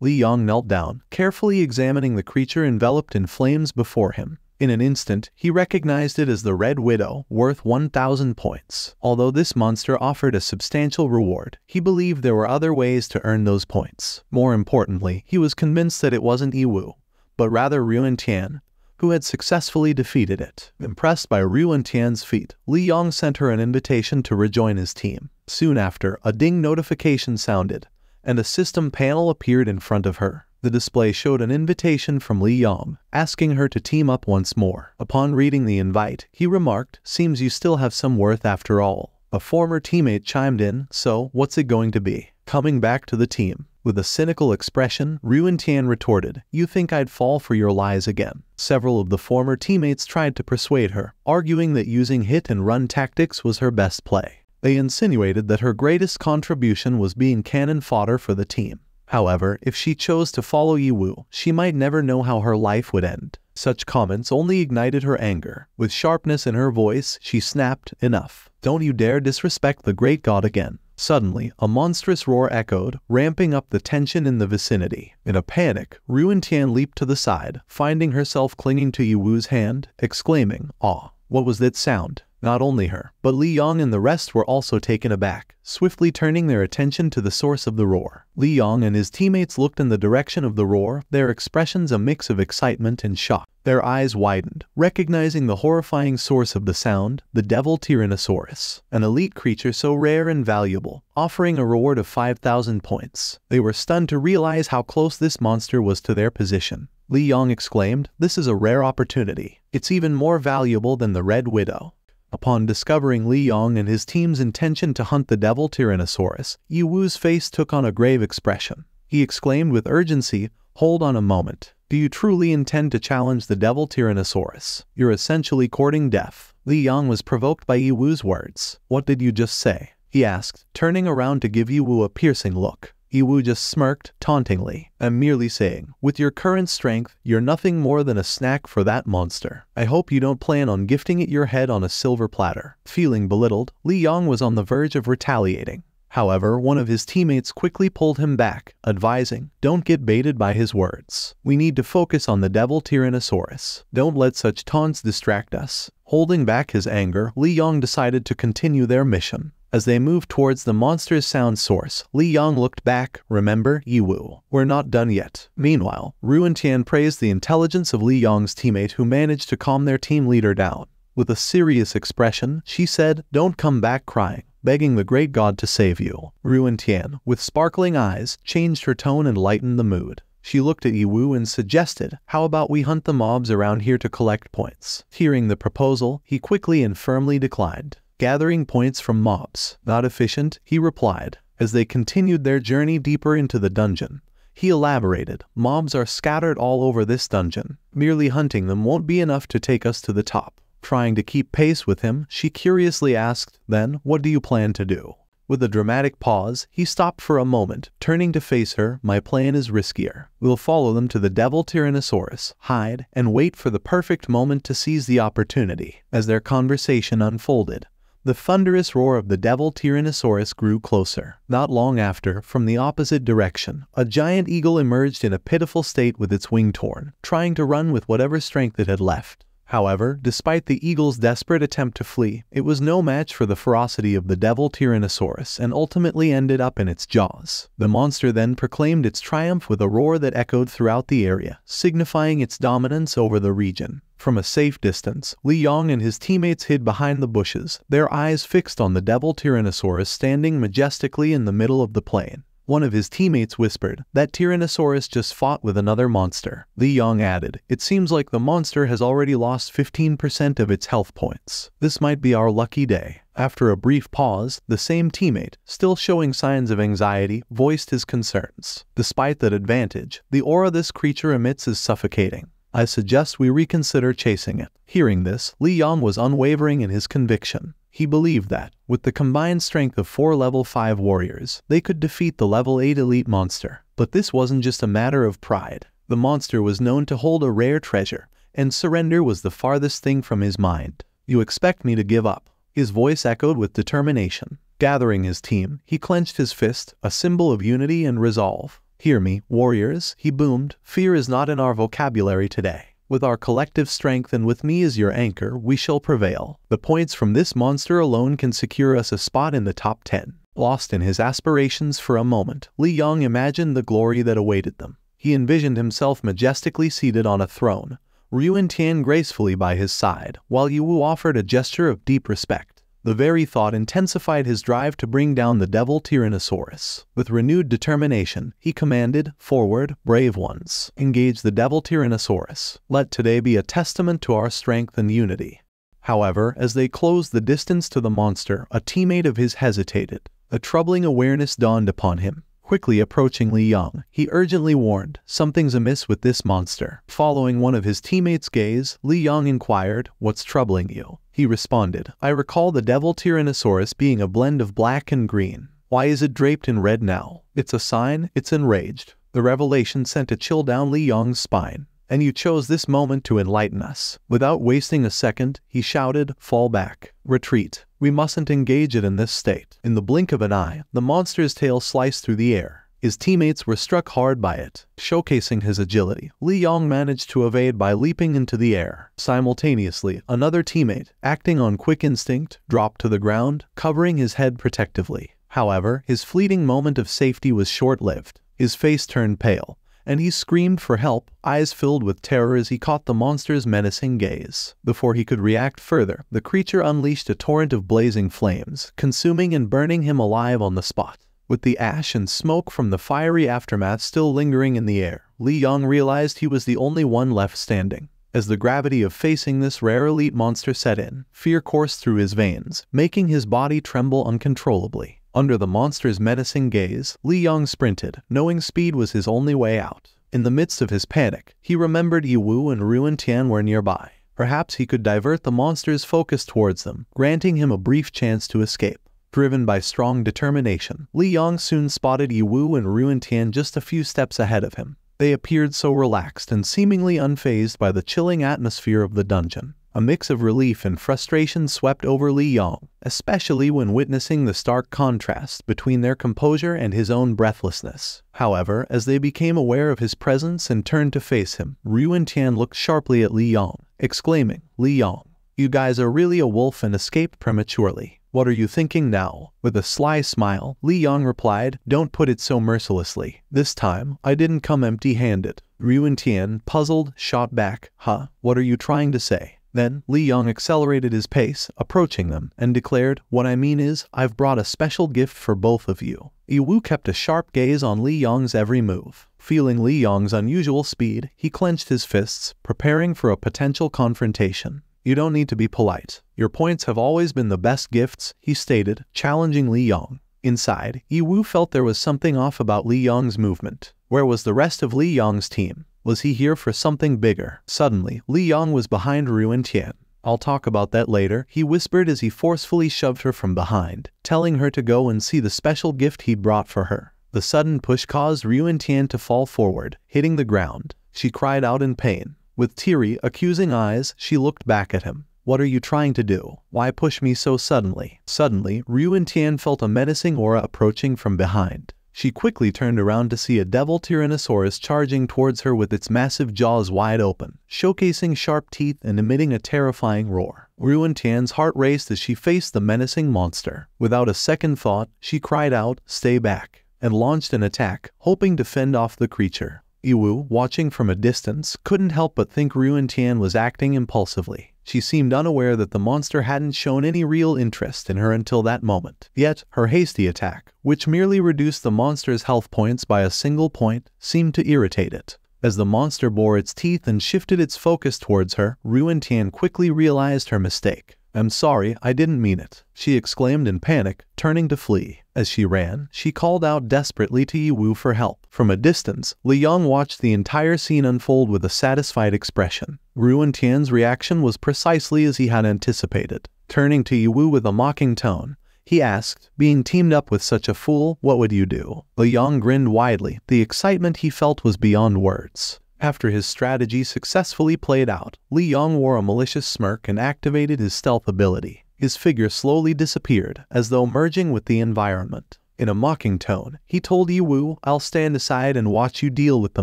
Li Yong knelt down, carefully examining the creature enveloped in flames before him. In an instant, he recognized it as the Red Widow, worth 1,000 points. Although this monster offered a substantial reward, he believed there were other ways to earn those points. More importantly, he was convinced that it wasn't Yiwu, but rather Ruintian, who had successfully defeated it. Impressed by Ruintian's feat, Li Yong sent her an invitation to rejoin his team. Soon after, a ding notification sounded, and a system panel appeared in front of her. The display showed an invitation from Li Yong, asking her to team up once more. Upon reading the invite, he remarked, "Seems you still have some worth after all." A former teammate chimed in, "So, what's it going to be?" Coming back to the team. With a cynical expression, Ruintian retorted, "You think I'd fall for your lies again?" Several of the former teammates tried to persuade her, arguing that using hit-and-run tactics was her best play. They insinuated that her greatest contribution was being cannon fodder for the team. However, if she chose to follow Yiwu, she might never know how her life would end. Such comments only ignited her anger. With sharpness in her voice, she snapped, "Enough. Don't you dare disrespect the great god again." Suddenly, a monstrous roar echoed, ramping up the tension in the vicinity. In a panic, Ruintian leaped to the side, finding herself clinging to Yiwu's hand, exclaiming, "Aw, what was that sound?" Not only her, but Li Yong and the rest were also taken aback, swiftly turning their attention to the source of the roar. Li Yong and his teammates looked in the direction of the roar, their expressions a mix of excitement and shock. Their eyes widened, recognizing the horrifying source of the sound, the Devil Tyrannosaurus, an elite creature so rare and valuable, offering a reward of 5,000 points. They were stunned to realize how close this monster was to their position. Li Yong exclaimed, "This is a rare opportunity. It's even more valuable than the Red Widow." Upon discovering Li Yong and his team's intention to hunt the Devil Tyrannosaurus, Yiwu's face took on a grave expression. He exclaimed with urgency, "Hold on a moment. Do you truly intend to challenge the Devil Tyrannosaurus? You're essentially courting death." Li Yong was provoked by Yiwu's words. "What did you just say?" he asked, turning around to give Yiwu a piercing look. Yiwu just smirked, tauntingly. "I'm merely saying, with your current strength, you're nothing more than a snack for that monster. I hope you don't plan on gifting it your head on a silver platter." Feeling belittled, Li Yong was on the verge of retaliating. However, one of his teammates quickly pulled him back, advising, "Don't get baited by his words. We need to focus on the Devil Tyrannosaurus. Don't let such taunts distract us." Holding back his anger, Li Yong decided to continue their mission. As they moved towards the monster's sound source, Li Yong looked back, "Remember, Yiwu, we're not done yet." Meanwhile, Ruintian praised the intelligence of Li Yong's teammate who managed to calm their team leader down. With a serious expression, she said, "Don't come back crying, begging the great god to save you." Ruintian, with sparkling eyes, changed her tone and lightened the mood. She looked at Yiwu and suggested, "How about we hunt the mobs around here to collect points?" Hearing the proposal, he quickly and firmly declined. "Gathering points from mobs, not efficient," he replied. As they continued their journey deeper into the dungeon, he elaborated, "Mobs are scattered all over this dungeon. Merely hunting them won't be enough to take us to the top." Trying to keep pace with him, she curiously asked, "Then, what do you plan to do?" With a dramatic pause, he stopped for a moment, turning to face her. "My plan is riskier. We'll follow them to the Devil Tyrannosaurus, hide, and wait for the perfect moment to seize the opportunity." As their conversation unfolded, the thunderous roar of the Devil Tyrannosaurus grew closer. Not long after, from the opposite direction, a giant eagle emerged in a pitiful state with its wing torn, trying to run with whatever strength it had left. However, despite the eagle's desperate attempt to flee, it was no match for the ferocity of the Devil Tyrannosaurus and ultimately ended up in its jaws. The monster then proclaimed its triumph with a roar that echoed throughout the area, signifying its dominance over the region. From a safe distance, Li Yong and his teammates hid behind the bushes, their eyes fixed on the Devil Tyrannosaurus standing majestically in the middle of the plain. One of his teammates whispered, "That Tyrannosaurus just fought with another monster." Li Yong added, "It seems like the monster has already lost 15% of its health points. This might be our lucky day." After a brief pause, the same teammate, still showing signs of anxiety, voiced his concerns. "Despite that advantage, the aura this creature emits is suffocating. I suggest we reconsider chasing it." Hearing this, Li Yong was unwavering in his conviction. He believed that, with the combined strength of 4 level 5 warriors, they could defeat the level 8 elite monster. But this wasn't just a matter of pride. The monster was known to hold a rare treasure, and surrender was the farthest thing from his mind. "You expect me to give up?" His voice echoed with determination. Gathering his team, he clenched his fist, a symbol of unity and resolve. Hear me, warriors, he boomed. Fear is not in our vocabulary today. With our collective strength and with me as your anchor, we shall prevail. The points from this monster alone can secure us a spot in the top 10. Lost in his aspirations for a moment, Li Yong imagined the glory that awaited them. He envisioned himself majestically seated on a throne, Ryu Tian gracefully by his side, while Yu Wu offered a gesture of deep respect. The very thought intensified his drive to bring down the devil Tyrannosaurus. With renewed determination, he commanded, "Forward, brave ones. Engage the devil Tyrannosaurus. Let today be a testament to our strength and unity." However, as they closed the distance to the monster, a teammate of his hesitated. A troubling awareness dawned upon him. Quickly approaching Li Yong, he urgently warned, "Something's amiss with this monster." Following one of his teammates' gaze, Li Yong inquired, "What's troubling you?" He responded, "I recall the devil Tyrannosaurus being a blend of black and green. Why is it draped in red now? It's a sign, it's enraged." The revelation sent a chill down Li Yong's spine. "And you chose this moment to enlighten us." Without wasting a second, he shouted, "Fall back. Retreat. We mustn't engage it in this state." In the blink of an eye, the monster's tail sliced through the air. His teammates were struck hard by it. Showcasing his agility, Li Yong managed to evade by leaping into the air. Simultaneously, another teammate, acting on quick instinct, dropped to the ground, covering his head protectively. However, his fleeting moment of safety was short-lived. His face turned pale, and he screamed for help, eyes filled with terror as he caught the monster's menacing gaze. Before he could react further, the creature unleashed a torrent of blazing flames, consuming and burning him alive on the spot. With the ash and smoke from the fiery aftermath still lingering in the air, Li Yong realized he was the only one left standing. As the gravity of facing this rare elite monster set in, fear coursed through his veins, making his body tremble uncontrollably. Under the monster's menacing gaze, Li Yong sprinted, knowing speed was his only way out. In the midst of his panic, he remembered Yu Wu and Ryu Tian were nearby. Perhaps he could divert the monster's focus towards them, granting him a brief chance to escape. Driven by strong determination, Li Yong soon spotted Yu Wu and Ryu Tian just a few steps ahead of him. They appeared so relaxed and seemingly unfazed by the chilling atmosphere of the dungeon. A mix of relief and frustration swept over Li Yong, especially when witnessing the stark contrast between their composure and his own breathlessness. However, as they became aware of his presence and turned to face him, Ryu Tian looked sharply at Li Yong, exclaiming, "Li Yong, you guys are really a wolf and escaped prematurely. What are you thinking now?" With a sly smile, Li Yong replied, "Don't put it so mercilessly. This time, I didn't come empty-handed." Ryu Tian, puzzled, shot back, "Huh? What are you trying to say?" Then, Li Yong accelerated his pace, approaching them, and declared, "What I mean is, I've brought a special gift for both of you." Yu Wu kept a sharp gaze on Li Yong's every move. Feeling Li Yong's unusual speed, he clenched his fists, preparing for a potential confrontation. "You don't need to be polite. Your points have always been the best gifts," he stated, challenging Li Yong. Inside, Yu Wu felt there was something off about Li Yong's movement. Where was the rest of Li Yong's team? Was he here for something bigger? Suddenly, Li Yong was behind Ryu Tian. "I'll talk about that later," he whispered as he forcefully shoved her from behind, telling her to go and see the special gift he'd brought for her. The sudden push caused Ryu Tian to fall forward, hitting the ground. She cried out in pain. With teary, accusing eyes, she looked back at him. "What are you trying to do? Why push me so suddenly?" Suddenly, Ryu Tian felt a menacing aura approaching from behind. She quickly turned around to see a devil Tyrannosaurus charging towards her with its massive jaws wide open, showcasing sharp teeth and emitting a terrifying roar. Ryu Tian's heart raced as she faced the menacing monster. Without a second thought, she cried out, "Stay back," and launched an attack, hoping to fend off the creature. Yu Wu, watching from a distance, couldn't help but think Ryu Tian was acting impulsively. She seemed unaware that the monster hadn't shown any real interest in her until that moment. Yet, her hasty attack, which merely reduced the monster's health points by a single point, seemed to irritate it. As the monster bore its teeth and shifted its focus towards her, Ryu Tian quickly realized her mistake. "I'm sorry, I didn't mean it," she exclaimed in panic, turning to flee. As she ran, she called out desperately to Yu Wu for help. From a distance, Li Yong watched the entire scene unfold with a satisfied expression. Ryu Tian's reaction was precisely as he had anticipated. Turning to Yu Wu with a mocking tone, he asked, "Being teamed up with such a fool, what would you do?" Li Yong grinned widely. The excitement he felt was beyond words. After his strategy successfully played out, Li Yong wore a malicious smirk and activated his stealth ability. His figure slowly disappeared, as though merging with the environment. In a mocking tone, he told Yiwu, "I'll stand aside and watch you deal with the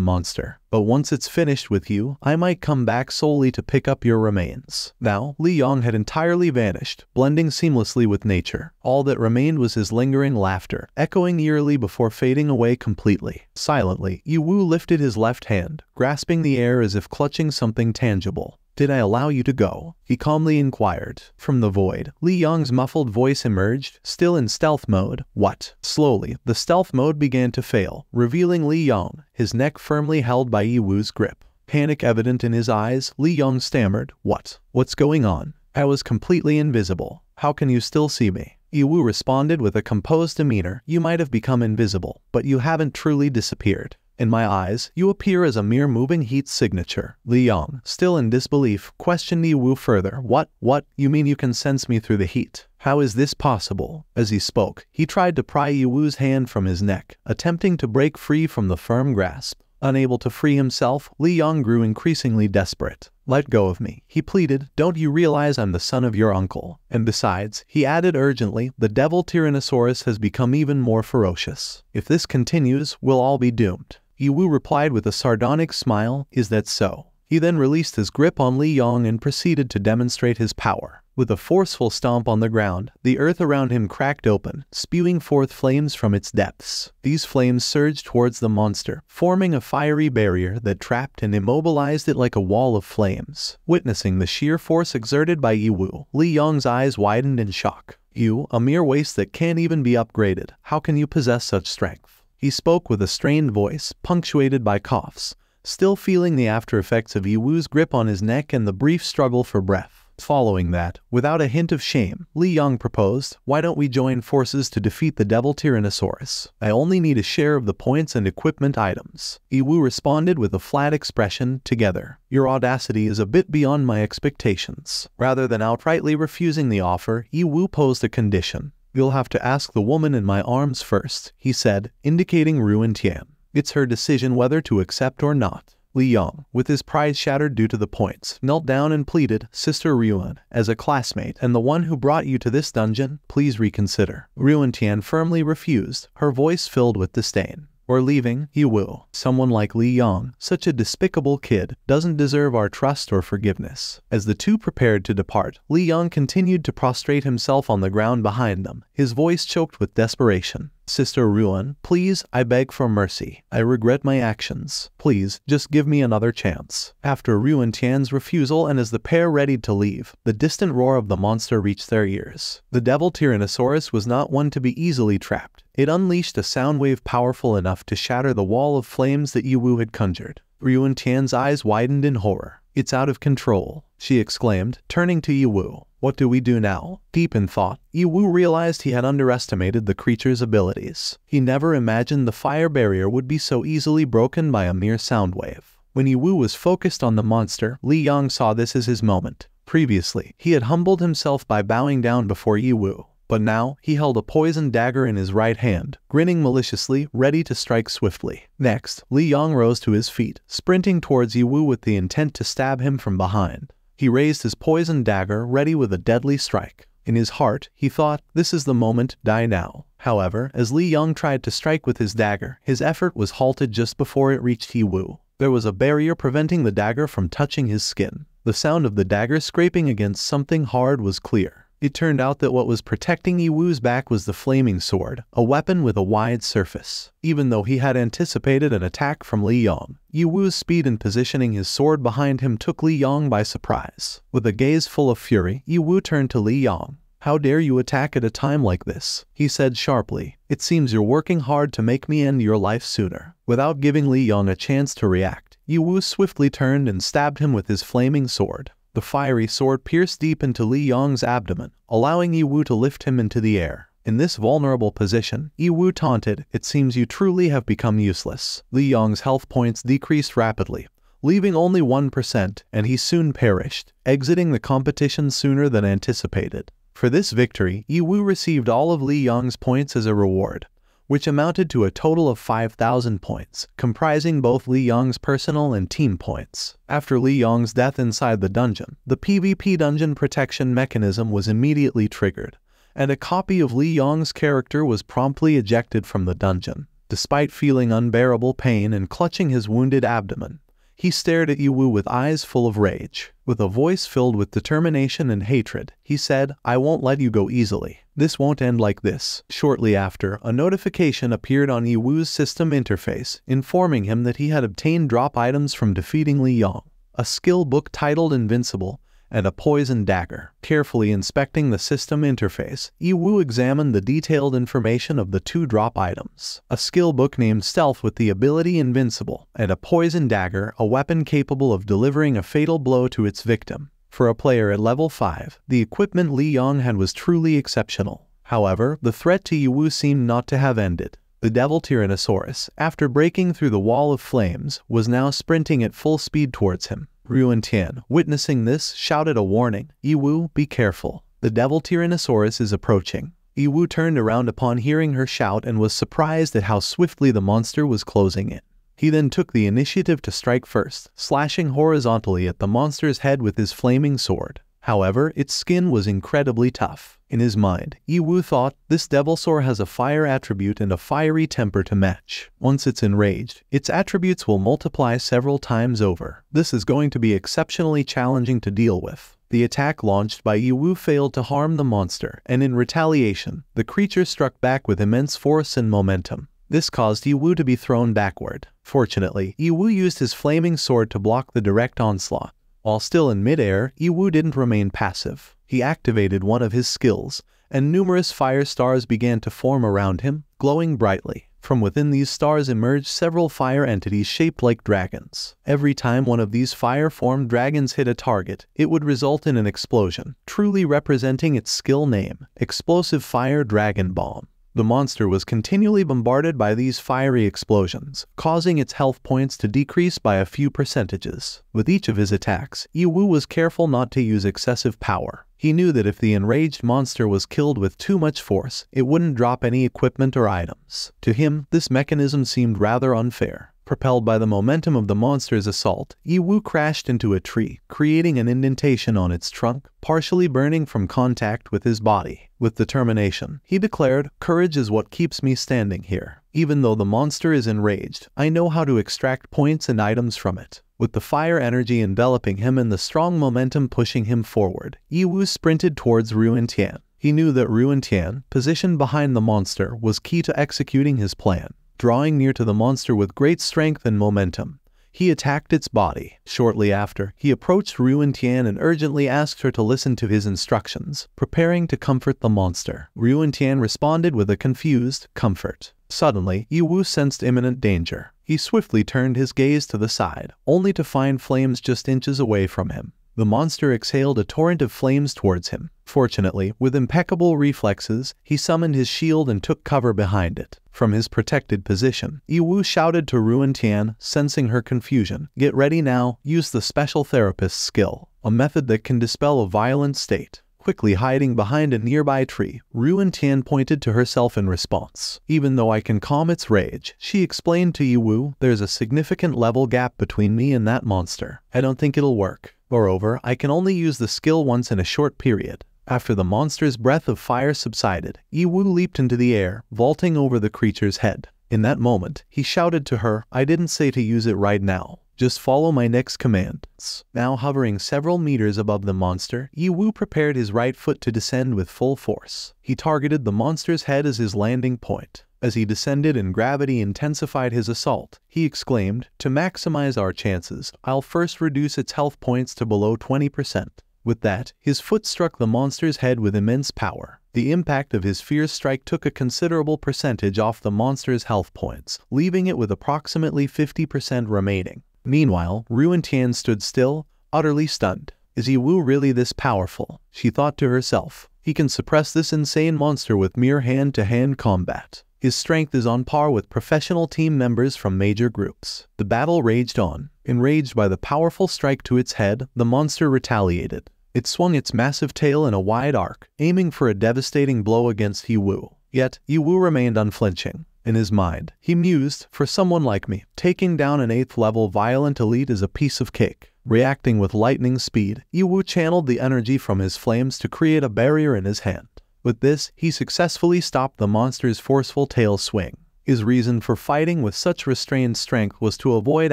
monster. But once it's finished with you, I might come back solely to pick up your remains." Now, Li Yong had entirely vanished, blending seamlessly with nature. All that remained was his lingering laughter, echoing eerily before fading away completely. Silently, Yiwu lifted his left hand, grasping the air as if clutching something tangible. "Did I allow you to go?" he calmly inquired. From the void, Li Yong's muffled voice emerged, still in stealth mode. "What?" Slowly, the stealth mode began to fail, revealing Li Yong, his neck firmly held by Yiwu's grip. Panic evident in his eyes, Li Yong stammered, What's going on? I was completely invisible. How can you still see me?" Yiwu responded with a composed demeanor. "You might have become invisible, but you haven't truly disappeared. In my eyes, you appear as a mere moving heat signature." Li Yong, still in disbelief, questioned Yiwu further. What? You mean you can sense me through the heat? How is this possible?" As he spoke, he tried to pry Yiwu's hand from his neck, attempting to break free from the firm grasp. Unable to free himself, Li Yong grew increasingly desperate. "Let go of me," he pleaded. "Don't you realize I'm the son of your uncle? And besides," he added urgently, "the devil Tyrannosaurus has become even more ferocious. If this continues, we'll all be doomed." Yiwu replied with a sardonic smile, "Is that so?" He then released his grip on Li Yong and proceeded to demonstrate his power. With a forceful stomp on the ground, the earth around him cracked open, spewing forth flames from its depths. These flames surged towards the monster, forming a fiery barrier that trapped and immobilized it like a wall of flames. Witnessing the sheer force exerted by Yiwu, Li Yong's eyes widened in shock. "You, a mere waste that can't even be upgraded. How can you possess such strength?" He spoke with a strained voice, punctuated by coughs, still feeling the after-effects of Yiwu's grip on his neck and the brief struggle for breath. Following that, without a hint of shame, Li Yong proposed, "Why don't we join forces to defeat the devil Tyrannosaurus? I only need a share of the points and equipment items." Yiwu responded with a flat expression, "Together. Your audacity is a bit beyond my expectations." Rather than outrightly refusing the offer, Yiwu posed a condition. "You'll have to ask the woman in my arms first," he said, indicating Ruan Tian. "It's her decision whether to accept or not." Li Yong, with his pride shattered due to the points, knelt down and pleaded, "Sister Ruan, as a classmate and the one who brought you to this dungeon, please reconsider." Ruan Tian firmly refused, her voice filled with disdain. "We're leaving, Yiwu. Someone like Li Yong, such a despicable kid, doesn't deserve our trust or forgiveness." As the two prepared to depart, Li Yong continued to prostrate himself on the ground behind them, his voice choked with desperation. "Sister Ruan, please, I beg for mercy. I regret my actions. Please, just give me another chance." After Ruan Tian's refusal and as the pair readied to leave, the distant roar of the monster reached their ears. The devil Tyrannosaurus was not one to be easily trapped. It unleashed a sound wave powerful enough to shatter the wall of flames that Yiwu had conjured. Ruan Tian's eyes widened in horror. "It's out of control," she exclaimed, turning to Yiwu. "What do we do now?" Deep in thought, Yiwu realized he had underestimated the creature's abilities. He never imagined the fire barrier would be so easily broken by a mere sound wave. When Yiwu was focused on the monster, Li Yong saw this as his moment. Previously, he had humbled himself by bowing down before Yiwu, but now he held a poisoned dagger in his right hand, grinning maliciously, ready to strike swiftly. Next, Li Yong rose to his feet, sprinting towards Yiwu with the intent to stab him from behind. He raised his poisoned dagger, ready with a deadly strike. In his heart, he thought, "This is the moment, die now." However, as Li Yong tried to strike with his dagger, his effort was halted just before it reached Yiwu. There was a barrier preventing the dagger from touching his skin. The sound of the dagger scraping against something hard was clear. It turned out that what was protecting Yiwu's back was the flaming sword, a weapon with a wide surface. Even though he had anticipated an attack from Li Yong, Yiwu's speed in positioning his sword behind him took Li Yong by surprise. With a gaze full of fury, Yiwu turned to Li Yong. "How dare you attack at a time like this?" he said sharply. "It seems you're working hard to make me end your life sooner." Without giving Li Yong a chance to react, Yiwu swiftly turned and stabbed him with his flaming sword. The fiery sword pierced deep into Li Yong's abdomen, allowing Yiwu to lift him into the air. In this vulnerable position, Yiwu taunted, "It seems you truly have become useless." Li Yong's health points decreased rapidly, leaving only 1%, and he soon perished, exiting the competition sooner than anticipated. For this victory, Yiwu received all of Li Yong's points as a reward, which amounted to a total of 5,000 points, comprising both Li Yong's personal and team points. After Li Yong's death inside the dungeon, the PvP dungeon protection mechanism was immediately triggered, and a copy of Li Yong's character was promptly ejected from the dungeon. Despite feeling unbearable pain and clutching his wounded abdomen, he stared at Yiwu with eyes full of rage. With a voice filled with determination and hatred, he said, "I won't let you go easily. This won't end like this." Shortly after, a notification appeared on Yiwu's system interface, informing him that he had obtained drop items from defeating Li Yong, a skill book titled Invincible, and a poison dagger. Carefully inspecting the system interface, Yiwu examined the detailed information of the two drop items: a skill book named Stealth with the ability Invincible, and a poison dagger, a weapon capable of delivering a fatal blow to its victim. For a player at level 5, the equipment Li Yong had was truly exceptional. However, the threat to Yiwu seemed not to have ended. The Devil Tyrannosaurus, after breaking through the wall of flames, was now sprinting at full speed towards him. Ruintian, witnessing this, shouted a warning, "Yiwu, be careful. The Devil Tyrannosaurus is approaching." Yiwu turned around upon hearing her shout and was surprised at how swiftly the monster was closing in. He then took the initiative to strike first, slashing horizontally at the monster's head with his flaming sword. However, its skin was incredibly tough. In his mind, Yiwu thought, this Devilsaur has a fire attribute and a fiery temper to match. Once it's enraged, its attributes will multiply several times over. This is going to be exceptionally challenging to deal with. The attack launched by Yiwu failed to harm the monster, and in retaliation, the creature struck back with immense force and momentum. This caused Yiwu to be thrown backward. Fortunately, Yiwu used his flaming sword to block the direct onslaught. While still in midair, Yiwu didn't remain passive. He activated one of his skills, and numerous fire stars began to form around him, glowing brightly. From within these stars emerged several fire entities shaped like dragons. Every time one of these fire-formed dragons hit a target, it would result in an explosion, truly representing its skill name, Explosive Fire Dragon Bomb. The monster was continually bombarded by these fiery explosions, causing its health points to decrease by a few percentages. With each of his attacks, Yiwu was careful not to use excessive power. He knew that if the enraged monster was killed with too much force, it wouldn't drop any equipment or items. To him, this mechanism seemed rather unfair. Propelled by the momentum of the monster's assault, Yiwu crashed into a tree, creating an indentation on its trunk, partially burning from contact with his body. With determination, he declared, "Courage is what keeps me standing here. Even though the monster is enraged, I know how to extract points and items from it." With the fire energy enveloping him and the strong momentum pushing him forward, Yiwu sprinted towards Ruintian. He knew that Ruintian, positioned behind the monster, was key to executing his plan. Drawing near to the monster with great strength and momentum, he attacked its body. Shortly after, he approached Ruintian and urgently asked her to listen to his instructions, preparing to comfort the monster. Ruintian responded with a confused, "Comfort." Suddenly, Yiwu sensed imminent danger. He swiftly turned his gaze to the side, only to find flames just inches away from him. The monster exhaled a torrent of flames towards him. Fortunately, with impeccable reflexes, he summoned his shield and took cover behind it. From his protected position, Yiwu shouted to Ruintian, sensing her confusion, "Get ready now, use the special therapist's skill, a method that can dispel a violent state." Quickly hiding behind a nearby tree, Ruintian pointed to herself in response. "Even though I can calm its rage," she explained to Yiwu, "there's a significant level gap between me and that monster. I don't think it'll work. Moreover, I can only use the skill once in a short period." After the monster's breath of fire subsided, Yiwu leaped into the air, vaulting over the creature's head. In that moment, he shouted to her, "I didn't say to use it right now. Just follow my next commands." Now hovering several meters above the monster, Yiwu prepared his right foot to descend with full force. He targeted the monster's head as his landing point. As he descended and gravity intensified his assault, he exclaimed, "To maximize our chances, I'll first reduce its health points to below 20%. With that, his foot struck the monster's head with immense power. The impact of his fierce strike took a considerable percentage off the monster's health points, leaving it with approximately 50% remaining. Meanwhile, Ruintian stood still, utterly stunned. Is Yiwu really this powerful? She thought to herself. He can suppress this insane monster with mere hand-to-hand combat. His strength is on par with professional team members from major groups. The battle raged on. Enraged by the powerful strike to its head, the monster retaliated. It swung its massive tail in a wide arc, aiming for a devastating blow against Yiwu. Yet, Yiwu remained unflinching. In his mind, he mused, "For someone like me, taking down an 8th-level violent elite is a piece of cake." Reacting with lightning speed, Yiwu channeled the energy from his flames to create a barrier in his hand. With this, he successfully stopped the monster's forceful tail swing. His reason for fighting with such restrained strength was to avoid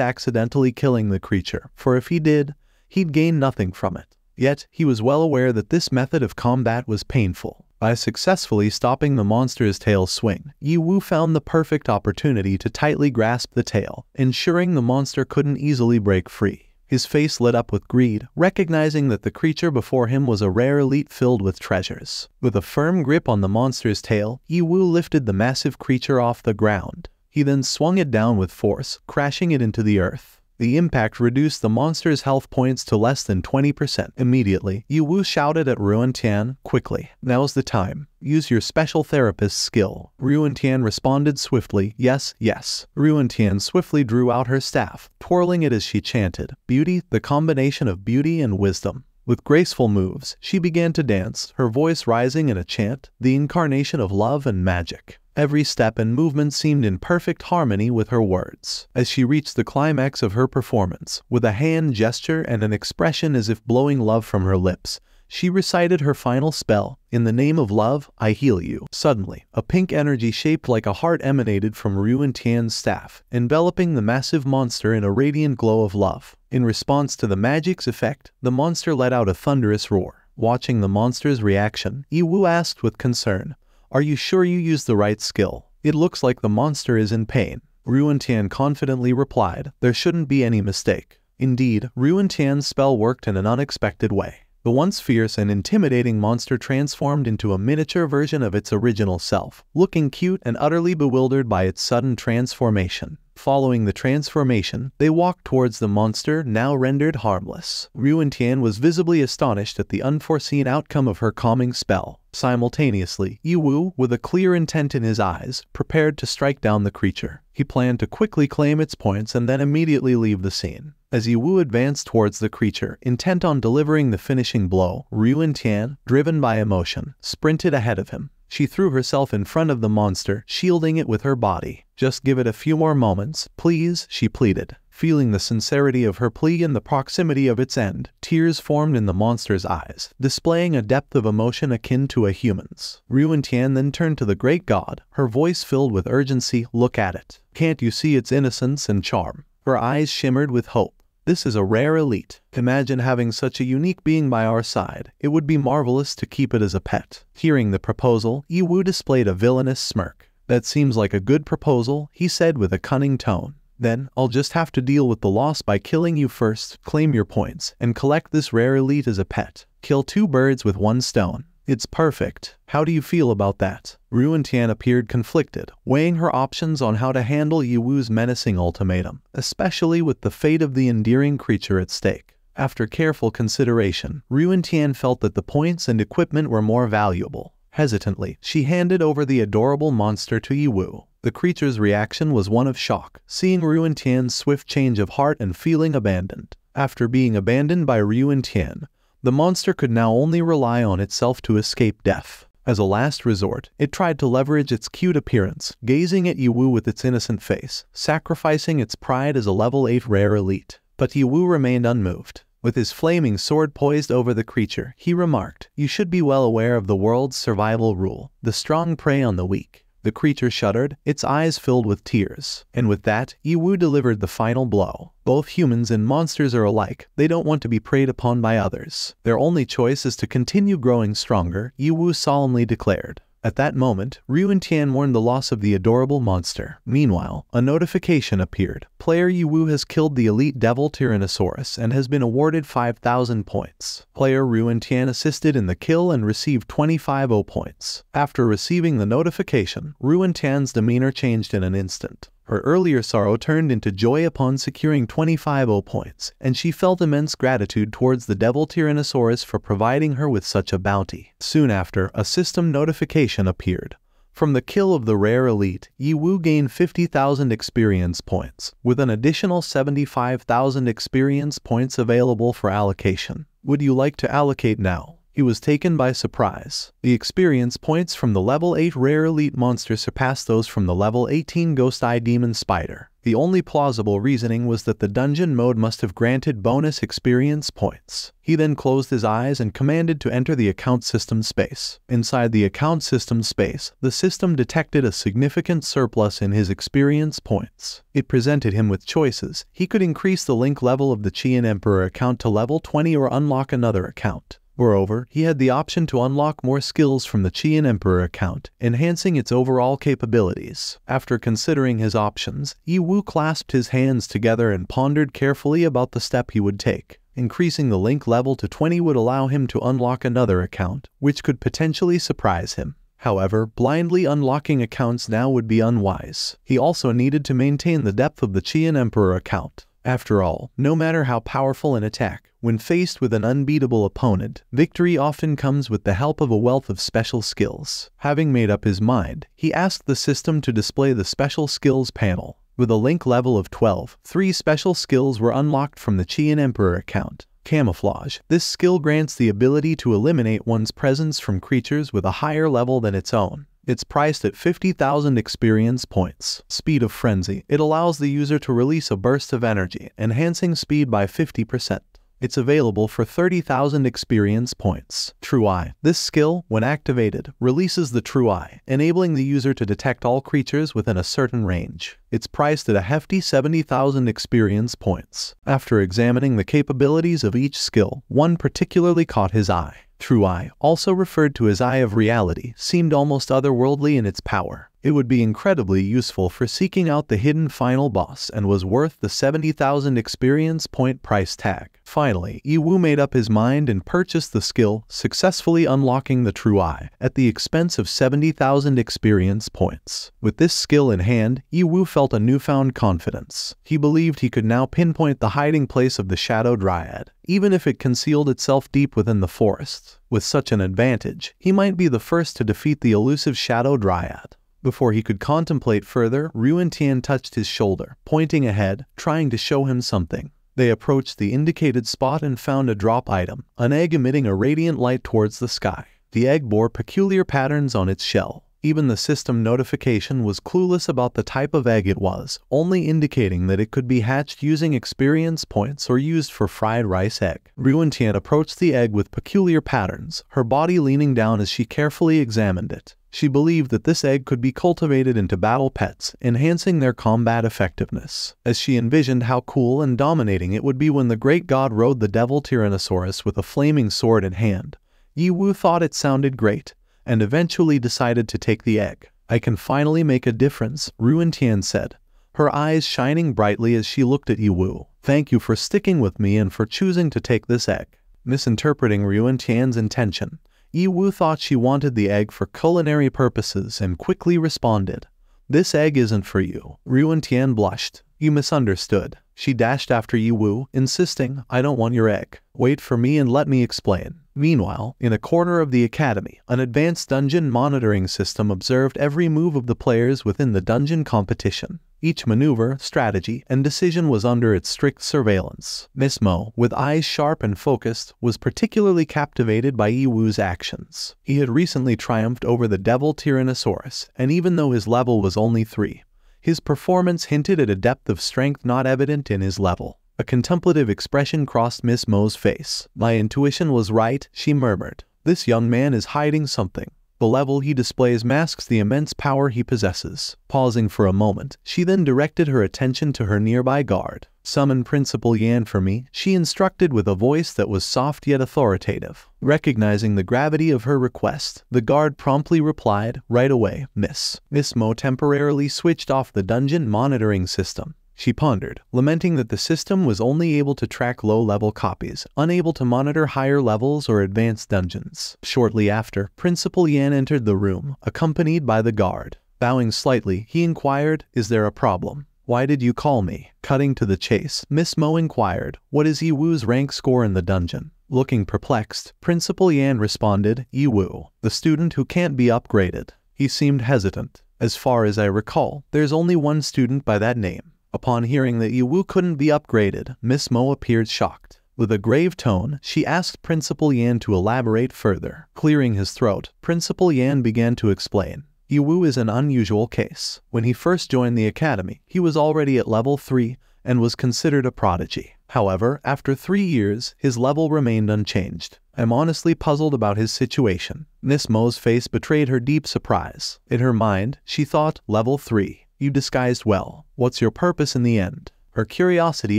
accidentally killing the creature, for if he did, he'd gain nothing from it. Yet, he was well aware that this method of combat was painful. By successfully stopping the monster's tail swing, Yi Wu found the perfect opportunity to tightly grasp the tail, ensuring the monster couldn't easily break free. His face lit up with greed, recognizing that the creature before him was a rare elite filled with treasures. With a firm grip on the monster's tail, Yi Wu lifted the massive creature off the ground. He then swung it down with force, crashing it into the earth. The impact reduced the monster's health points to less than 20%. Immediately, Yi Wu shouted at Ruan Tian, "Quickly, now's the time. Use your special therapist's skill." Ruan Tian responded swiftly, "Yes, yes." Ruan Tian swiftly drew out her staff, twirling it as she chanted, "Beauty, the combination of beauty and wisdom." With graceful moves, she began to dance, her voice rising in a chant, the incarnation of love and magic. Every step and movement seemed in perfect harmony with her words. As she reached the climax of her performance, with a hand gesture and an expression as if blowing love from her lips, she recited her final spell, "In the name of love, I heal you." Suddenly, a pink energy shaped like a heart emanated from Ruan Tian's staff, enveloping the massive monster in a radiant glow of love. In response to the magic's effect, the monster let out a thunderous roar. Watching the monster's reaction, Yi Wu asked with concern, "Are you sure you used the right skill? It looks like the monster is in pain." Ruan Tian confidently replied, "There shouldn't be any mistake." Indeed, Ruan Tian's spell worked in an unexpected way. The once fierce and intimidating monster transformed into a miniature version of its original self, looking cute and utterly bewildered by its sudden transformation. Following the transformation, they walked towards the monster, now rendered harmless. Ruan Tian was visibly astonished at the unforeseen outcome of her calming spell. Simultaneously, Yi Wu, with a clear intent in his eyes, prepared to strike down the creature. He planned to quickly claim its points and then immediately leave the scene. As Yi Wu advanced towards the creature, intent on delivering the finishing blow, Ruan Tian, driven by emotion, sprinted ahead of him. She threw herself in front of the monster, shielding it with her body. "Just give it a few more moments, please," she pleaded. Feeling the sincerity of her plea and the proximity of its end, tears formed in the monster's eyes, displaying a depth of emotion akin to a human's. Ruan Tian then turned to the great god, her voice filled with urgency, "Look at it. Can't you see its innocence and charm?" Her eyes shimmered with hope. "This is a rare elite. Imagine having such a unique being by our side. It would be marvelous to keep it as a pet." Hearing the proposal, Yi Wu displayed a villainous smirk. "That seems like a good proposal," he said with a cunning tone. "Then, I'll just have to deal with the loss by killing you first, claim your points, and collect this rare elite as a pet. Kill two birds with one stone. It's perfect. How do you feel about that?" Ruan Tian appeared conflicted, weighing her options on how to handle Yi Wu's menacing ultimatum, especially with the fate of the endearing creature at stake. After careful consideration, Ruan Tian felt that the points and equipment were more valuable. Hesitantly, she handed over the adorable monster to Yi Wu. The creature's reaction was one of shock, seeing Ruan Tian's swift change of heart and feeling abandoned. After being abandoned by Ruan Tian, the monster could now only rely on itself to escape death. As a last resort, it tried to leverage its cute appearance, gazing at Yi Wu with its innocent face, sacrificing its pride as a level 8 rare elite. But Yi Wu remained unmoved. With his flaming sword poised over the creature, he remarked, "You should be well aware of the world's survival rule. The strong prey on the weak." The creature shuddered, its eyes filled with tears. And with that, Yi Wu delivered the final blow. Both humans and monsters are alike. They don't want to be preyed upon by others. Their only choice is to continue growing stronger, Yi Wu solemnly declared. At that moment, Ruan Tian mourned the loss of the adorable monster. Meanwhile, a notification appeared. Player Yi Wu has killed the elite devil Tyrannosaurus and has been awarded 5,000 points. Player Ruan Tian assisted in the kill and received 25 points. After receiving the notification, Ruan Tian's demeanor changed in an instant. Her earlier sorrow turned into joy upon securing 25 points, and she felt immense gratitude towards the devil Tyrannosaurus for providing her with such a bounty. Soon after, a system notification appeared. From the kill of the rare elite, Yi Wu gained 50,000 experience points, with an additional 75,000 experience points available for allocation. "Would you like to allocate now?" he was taken by surprise. The experience points from the level 8 rare elite monster surpassed those from the level 18 Ghost Eye Demon Spider. The only plausible reasoning was that the dungeon mode must have granted bonus experience points. He then closed his eyes and commanded to enter the account system space. Inside the account system space, the system detected a significant surplus in his experience points. It presented him with choices. He could increase the link level of the Qian Emperor account to level 20 or unlock another account. Moreover, he had the option to unlock more skills from the Qian Emperor account, enhancing its overall capabilities. After considering his options, Yiwu clasped his hands together and pondered carefully about the step he would take. Increasing the link level to 20 would allow him to unlock another account, which could potentially surprise him. However, blindly unlocking accounts now would be unwise. He also needed to maintain the depth of the Qian Emperor account. After all, no matter how powerful an attack, when faced with an unbeatable opponent, victory often comes with the help of a wealth of special skills. Having made up his mind, he asked the system to display the special skills panel. With a link level of 12, 3 special skills were unlocked from the Qian Emperor account. Camouflage. This skill grants the ability to eliminate one's presence from creatures with a higher level than its own. It's priced at 50,000 experience points. Speed of Frenzy. It allows the user to release a burst of energy, enhancing speed by 50%. It's available for 30,000 experience points. True Eye. This skill, when activated, releases the True Eye, enabling the user to detect all creatures within a certain range. It's priced at a hefty 70,000 experience points. After examining the capabilities of each skill, one particularly caught his eye. True Eye, also referred to as Eye of Reality, seemed almost otherworldly in its power. It would be incredibly useful for seeking out the hidden final boss and was worth the 70,000 experience point price tag. Finally, Yiwu made up his mind and purchased the skill, successfully unlocking the True Eye, at the expense of 70,000 experience points. With this skill in hand, Yiwu felt a newfound confidence. He believed he could now pinpoint the hiding place of the Shadow Dryad, even if it concealed itself deep within the forest. With such an advantage, he might be the first to defeat the elusive Shadow Dryad. Before he could contemplate further, Ruintian touched his shoulder, pointing ahead, trying to show him something. They approached the indicated spot and found a drop item, an egg emitting a radiant light towards the sky. The egg bore peculiar patterns on its shell. Even the system notification was clueless about the type of egg it was, only indicating that it could be hatched using experience points or used for fried rice egg. Ruintian approached the egg with peculiar patterns, her body leaning down as she carefully examined it. She believed that this egg could be cultivated into battle pets, enhancing their combat effectiveness. As she envisioned how cool and dominating it would be when the great god rode the devil Tyrannosaurus with a flaming sword in hand, Yiwu thought it sounded great, and eventually decided to take the egg. "I can finally make a difference," Ruintian said, her eyes shining brightly as she looked at Yiwu. "Thank you for sticking with me and for choosing to take this egg." Misinterpreting Ruintian's intention, Yiwu thought she wanted the egg for culinary purposes and quickly responded, "This egg isn't for you." Ruintian blushed. "You misunderstood." She dashed after Yiwu, insisting, "I don't want your egg. Wait for me and let me explain." Meanwhile, in a corner of the academy, an advanced dungeon monitoring system observed every move of the players within the dungeon competition. Each maneuver, strategy, and decision was under its strict surveillance. Miss Mo, with eyes sharp and focused, was particularly captivated by Yiwu's actions. He had recently triumphed over the devil Tyrannosaurus, and even though his level was only 3, his performance hinted at a depth of strength not evident in his level. A contemplative expression crossed Miss Mo's face. "My intuition was right," she murmured. "This young man is hiding something. The level he displays masks the immense power he possesses." Pausing for a moment, she then directed her attention to her nearby guard. "Summon Principal Yan for me," she instructed with a voice that was soft yet authoritative. Recognizing the gravity of her request, the guard promptly replied, "Right away, miss." Miss Mo temporarily switched off the dungeon monitoring system. She pondered, lamenting that the system was only able to track low-level copies, unable to monitor higher levels or advanced dungeons. Shortly after, Principal Yan entered the room, accompanied by the guard. Bowing slightly, he inquired, "Is there a problem?" "Why did you call me?" Cutting to the chase, Miss Mo inquired, "What is Yiwu's rank score in the dungeon?" Looking perplexed, Principal Yan responded, "Yiwu, the student who can't be upgraded." He seemed hesitant. "As far as I recall, there's only one student by that name." Upon hearing that Yiwu couldn't be upgraded, Miss Mo appeared shocked. With a grave tone, she asked Principal Yan to elaborate further. Clearing his throat, Principal Yan began to explain. Yiwu is an unusual case. When he first joined the academy, he was already at level 3 and was considered a prodigy. However, after 3 years, his level remained unchanged. I'm honestly puzzled about his situation. Miss Mo's face betrayed her deep surprise. In her mind, she thought, level 3. You disguised well. What's your purpose in the end? Her curiosity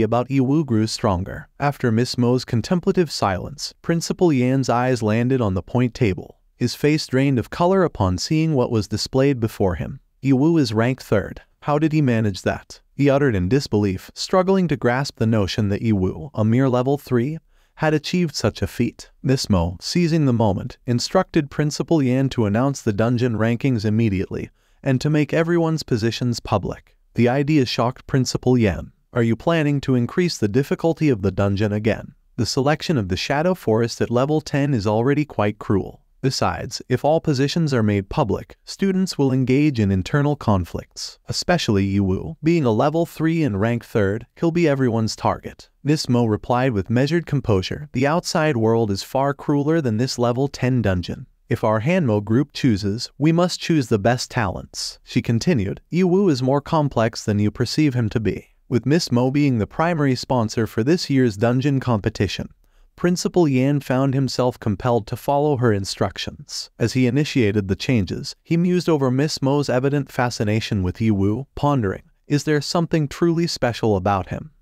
about Yiwu grew stronger. After Miss Mo's contemplative silence, Principal Yan's eyes landed on the point table. His face drained of color upon seeing what was displayed before him. Yiwu is ranked 3rd. How did he manage that? He uttered in disbelief, struggling to grasp the notion that Yiwu, a mere level 3, had achieved such a feat. Miss Mo, seizing the moment, instructed Principal Yan to announce the dungeon rankings immediately and to make everyone's positions public. The idea shocked Principal Yan. Are you planning to increase the difficulty of the dungeon again? The selection of the Shadow Forest at level 10 is already quite cruel. Besides, if all positions are made public, students will engage in internal conflicts. Especially Yiwu. Being a level 3 and ranked 3rd, he'll be everyone's target. Miss Mo replied with measured composure. The outside world is far crueler than this level 10 dungeon. If our Hanmo group chooses, we must choose the best talents. She continued, Yiwu is more complex than you perceive him to be. With Miss Mo being the primary sponsor for this year's dungeon competition, Principal Yan found himself compelled to follow her instructions. As he initiated the changes, he mused over Miss Mo's evident fascination with Yiwu, pondering, is there something truly special about him?